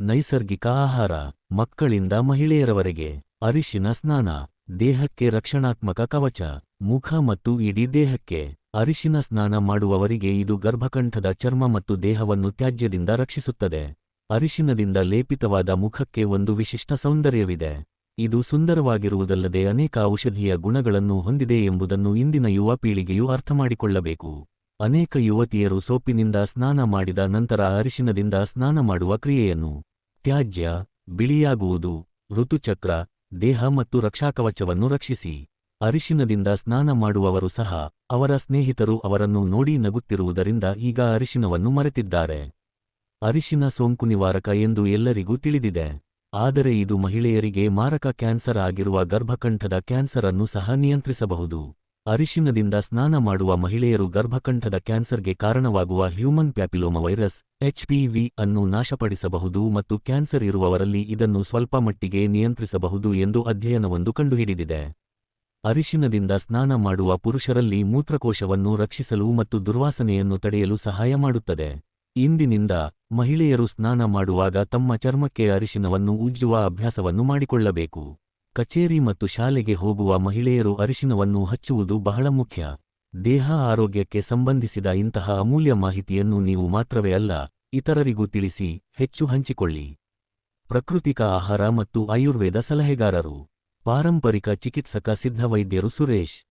ನೈಸರ್ಗಿಕ ಆಹಾರ, ಮಕ್ಕಳಿಂದ ಮಹಿಳೆಯರವರೆಗೆ. ಅರಿಶಿನ ಸ್ನಾನ, ದೇಹಕ್ಕೆ ರಕ್ಷಣಾತ್ಮಕ ಕವಚ, ಮುಖ ಮತ್ತು ಇಡೀ ದೇಹಕ್ಕೆ. ಅರಿಶಿನ ಸ್ನಾನ ಮಾಡುವವರಿಗೆ ಇದು ಗರ್ಭಕಂಠದ ಚರ್ಮ ಮತ್ತು ದೇಹವನ್ನು ತ್ಯಾಜ್ಯದಿಂದ ರಕ್ಷಿಸುತ್ತದೆ. ಅರಿಶಿನದಿಂದ ಲೇಪಿತವಾದ ಮುಖಕ್ಕೆ ಒಂದು ವಿಶಿಷ್ಟ ಸೌಂದರ್ಯವಿದೆ. ಇದು ಸುಂದರವಾಗಿರುವುದಲ್ಲದೆ ಅನೇಕ ಔಷಧೀಯ ಗುಣಗಳನ್ನು ಹೊಂದಿದೆ ಎಂಬುದನ್ನು ಇಂದಿನ ಯುವ ಪೀಳಿಗೆಯು ಅರ್ಥಮಾಡಿಕೊಳ್ಳಬೇಕು. ಅನೇಕ ಯುವತಿಯರು ಸೋಪಿನಿಂದ ಸ್ನಾನ ಮಾಡಿದ ನಂತರ ಅರಿಶಿನದಿಂದ ಸ್ನಾನ ಮಾಡುವ ಕ್ರಿಯೆಯನ್ನು ತ್ಯಾಜ್ಯ, ಬಿಳಿಯಾಗುವುದು, ಋತುಚಕ್ರ, ದೇಹ ಮತ್ತು ರಕ್ಷಾಕವಚವನ್ನು ರಕ್ಷಿಸಿ. ಅರಿಶಿನದಿಂದ ಸ್ನಾನ ಮಾಡುವವರು ಸಹ ಅವರ ಸ್ನೇಹಿತರು ಅವರನ್ನು ನೋಡಿ ನಗುತ್ತಿರುವುದರಿಂದ ಈಗ ಅರಿಶಿನವನ್ನು ಮರೆತಿದ್ದಾರೆ. ಅರಿಶಿನ ಸೋಂಕು ನಿವಾರಕ ಎಂದು ಎಲ್ಲರಿಗೂ ತಿಳಿದಿದೆ. ಆದರೆ ಇದು ಮಹಿಳೆಯರಿಗೆ ಮಾರಕ ಕ್ಯಾನ್ಸರ್ ಆಗಿರುವ ಗರ್ಭಕಂಠದ ಕ್ಯಾನ್ಸರ್ ಅನ್ನು ಸಹ ನಿಯಂತ್ರಿಸಬಹುದು. ಅರಿಶಿನದಿಂದ ಸ್ನಾನ ಮಾಡುವ ಮಹಿಳೆಯರು ಗರ್ಭಕಂಠದ ಕ್ಯಾನ್ಸರ್ಗೆ ಕಾರಣವಾಗುವ ಹ್ಯೂಮನ್ ಪ್ಯಾಪಿಲೋಮಾ ವೈರಸ್ HPV ಅನ್ನು ನಾಶಪಡಿಸಬಹುದು ಮತ್ತು ಕ್ಯಾನ್ಸರ್ ಇರುವವರಲ್ಲಿ ಇದನ್ನು ಸ್ವಲ್ಪ ಮಟ್ಟಿಗೆ ನಿಯಂತ್ರಿಸಬಹುದು ಎಂದು ಅಧ್ಯಯನವೊಂದು ಕಂಡುಹಿಡಿದಿದೆ. ಅರಿಶಿನದಿಂದ ಸ್ನಾನ ಮಾಡುವ ಪುರುಷರಲ್ಲಿ ಮೂತ್ರಕೋಶವನ್ನು ರಕ್ಷಿಸಲು ಮತ್ತು ದುರ್ವಾಸನೆಯನ್ನು ತಡೆಯಲು ಸಹಾಯ ಮಾಡುತ್ತದೆ. ಇಂದಿನಿಂದ ಮಹಿಳೆಯರು ಸ್ನಾನ ಮಾಡುವಾಗ ತಮ್ಮ ಚರ್ಮಕ್ಕೆ ಅರಿಶಿನವನ್ನು ಉಜ್ಜುವ ಅಭ್ಯಾಸವನ್ನು ಮಾಡಿಕೊಳ್ಳಬೇಕು. ಕಚೇರಿ ಮತ್ತು ಶಾಲೆಗೆ ಹೋಗುವ ಮಹಿಳೆಯರು ಅರಿಶಿನವನ್ನು ಹಚ್ಚುವುದು ಬಹಳ ಮುಖ್ಯ. ದೇಹ ಆರೋಗ್ಯಕ್ಕೆ ಸಂಬಂಧಿಸಿದ ಇಂತಹ ಅಮೂಲ್ಯ ಮಾಹಿತಿಯನ್ನು ನೀವು ಮಾತ್ರವೇ ಅಲ್ಲ, ಇತರರಿಗೂ ತಿಳಿಸಿ, ಹೆಚ್ಚು ಹಂಚಿಕೊಳ್ಳಿ. ಪ್ರಾಕೃತಿಕ ಆಹಾರ ಮತ್ತು ಆಯುರ್ವೇದ ಸಲಹೆಗಾರರು, ಪಾರಂಪರಿಕ ಚಿಕಿತ್ಸಕ ಸಿದ್ಧವೈದ್ಯರು ಸುರೇಶ್